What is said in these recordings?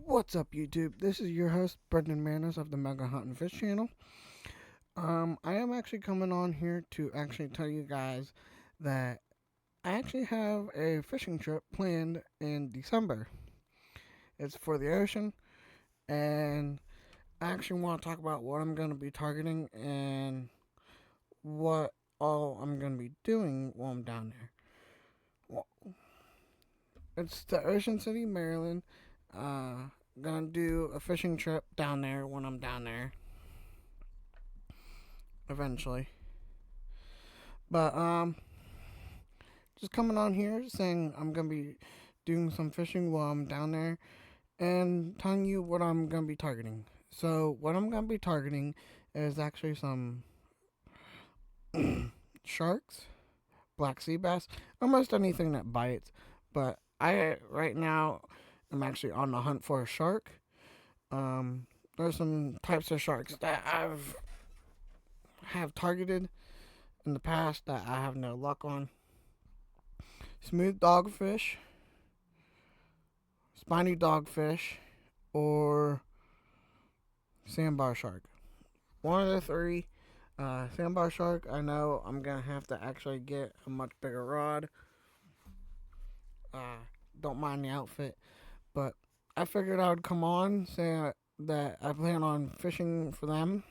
What's up, YouTube? This is your host, Brendan Manners of the Mega Hunt and Fish channel. I am actually coming on here to actually tell you guys that I actually have a fishing trip planned in December. It's for the ocean, and I actually want to talk about what I'm going to be targeting and what all I'm going to be doing while I'm down there. Well, it's the Ocean City, Maryland. Gonna do a fishing trip down there when I'm down there eventually. But just coming on here saying I'm gonna be doing some fishing while I'm down there and telling you what I'm gonna be targeting. So what I'm gonna be targeting is actually some sharks, black sea bass, almost anything that bites. But I right now am actually on the hunt for a shark. Um, there's some types of sharks that have targeted in the past that I have no luck on. Smooth dogfish, spiny dogfish, or sandbar shark. One of the three. Sandbar shark, I know I'm going to have to actually get a much bigger rod. Uh, don't mind the outfit. But I figured I would come on, say that I plan on fishing for them.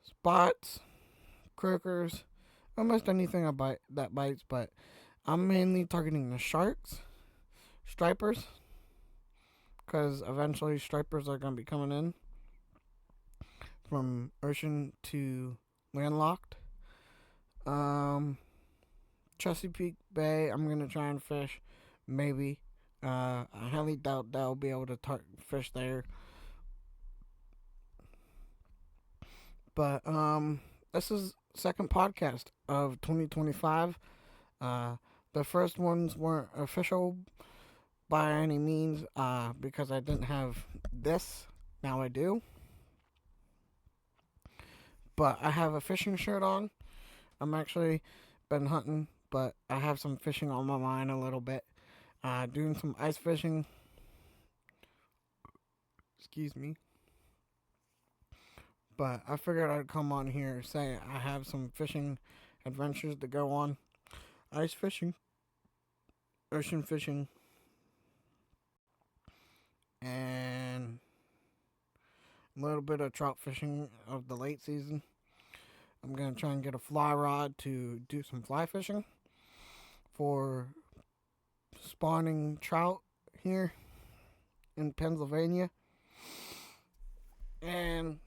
Spots, croakers, almost anything that bites, but I'm mainly targeting the sharks, stripers, because eventually stripers are going to be coming in from ocean to landlocked. Um, Chesapeake Bay, I'm gonna try and fish, maybe. I highly doubt that I'll be able to fish there. But this is second podcast of 2025. Uh, the first ones weren't official by any means, because I didn't have this. Now I do, but I have a fishing shirt on. I'm actually been hunting, but I have some fishing on my mind a little bit. Doing some ice fishing. Excuse me. But I figured I'd come on here say I have some fishing adventures to go on. Ice fishing, ocean fishing, and a little bit of trout fishing of the late season. I'm going to try and get a fly rod to do some fly fishing for spawning trout here in Pennsylvania. And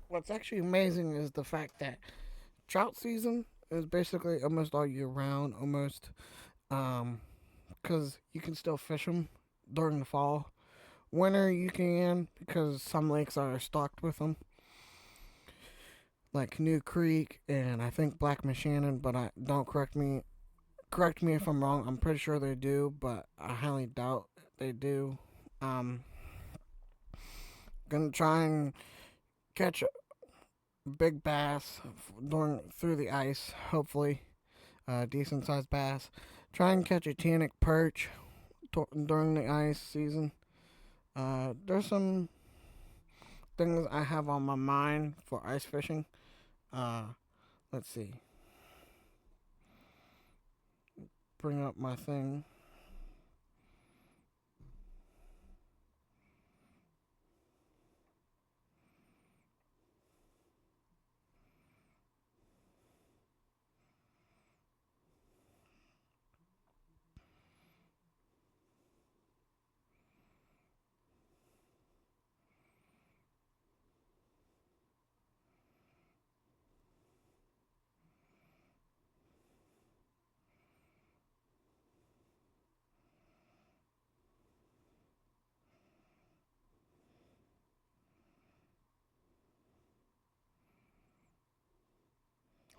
what's actually amazing is the fact that trout season is basically almost all year round, almost, because you can still fish them during the fall. Winter you can because some lakes are stocked with them, like Canoe Creek and I think Black Shannon. But I don't correct me if I'm wrong. I'm pretty sure they do, but I highly doubt they do. Um, gonna try and catch a big bass during through the ice. Hopefully, decent sized bass. Try and catch a tannic perch during the ice season. There's some things I have on my mind for ice fishing. Uh, let's see. Bring up my thing.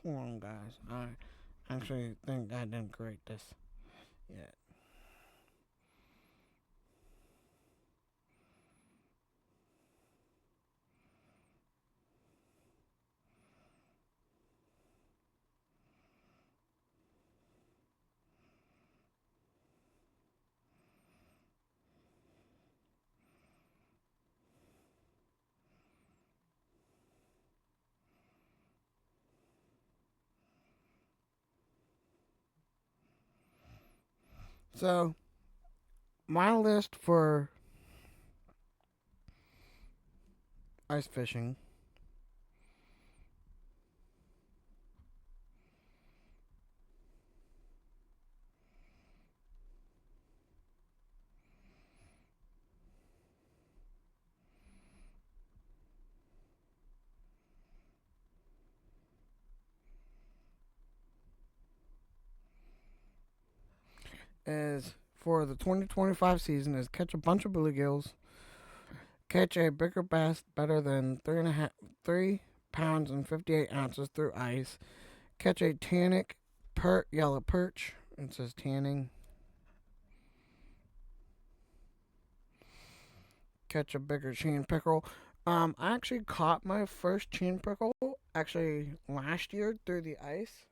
Hold on, guys. I actually think I didn't create this yet. So, my list for ice fishing is for the 2025 season is catch a bunch of bluegills, catch a bigger bass better than 3 pounds and 58 ounces through ice, catch a tannic yellow perch. It says tanning. Catch a bigger chain pickerel. I actually caught my first chain pickerel actually last year through the ice.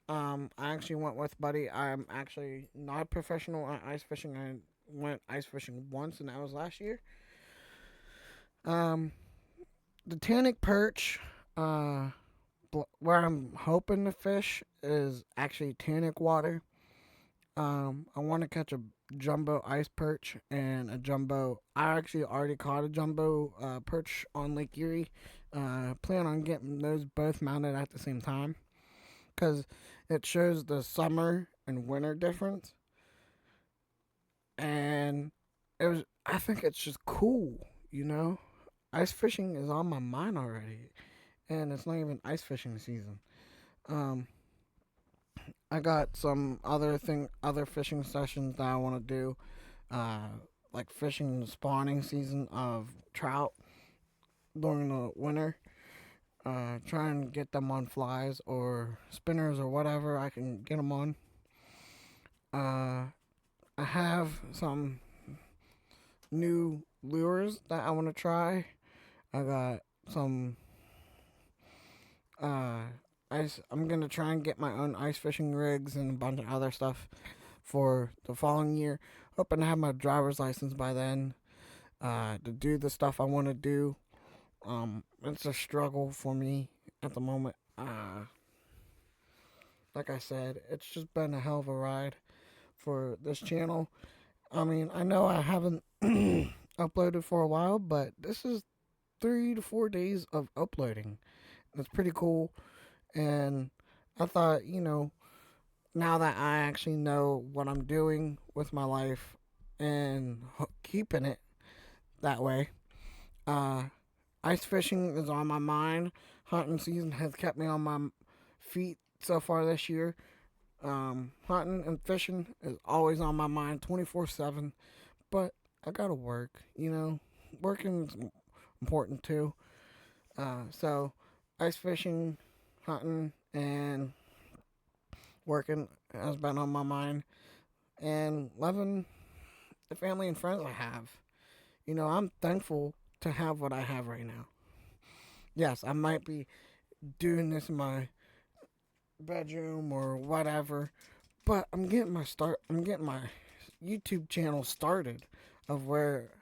I actually went with Buddy. I'm actually not a professional at ice fishing. I went ice fishing once, and that was last year. Um, the tannic perch, uh, where I'm hoping to fish is actually tannic water. I want to catch a jumbo ice perch and a jumbo. I actually already caught a jumbo perch on Lake Erie. Plan on getting those both mounted at the same time because it shows the summer and winter difference. And it was. I think it's just cool, you know. Ice fishing is on my mind already, and it's not even ice fishing season. Um, I got some other fishing sessions that I want to do, uh, like fishing the spawning season of trout during the winter. Try and get them on flies or spinners or whatever I can get them on. Uh, I have some new lures that I want to try. I got some uh, ice. I'm gonna try and get my own ice fishing rigs and a bunch of other stuff for the following year. Hoping to have my driver's license by then. To do the stuff I want to do. It's a struggle for me at the moment. Like I said, it's just been a hell of a ride for this channel. I mean, I know I haven't uploaded for a while, but this is 3 to 4 days of uploading. That's pretty cool. And I thought, now that I actually know what I'm doing with my life and keeping it that way, uh, ice fishing is on my mind. Hunting season has kept me on my feet so far this year. Hunting and fishing is always on my mind 24/7. But I gotta work, Working's important too. So ice fishing, hunting, and working has been on my mind. And loving the family and friends I have. I'm thankful to have what I have right now. Yes, I might be doing this in my bedroom or whatever, but I'm getting my YouTube channel started of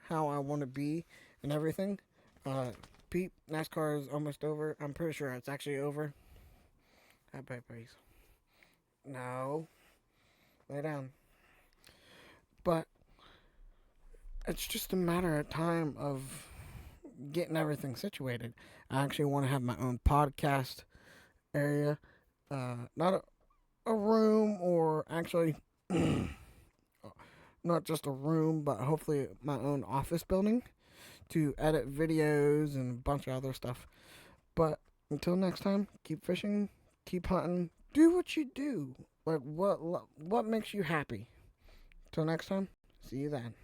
how I want to be and everything. Uh, Pete, NASCAR is almost over. I'm pretty sure it's actually over. Happy please. No, lay down. But it's just a matter of time of getting everything situated. I actually want to have my own podcast area, not a room or actually not just a room, but hopefully my own office building to edit videos and a bunch of other stuff. But until next time, keep fishing, keep hunting, do what you do. Like what makes you happy. Till next time, see you then.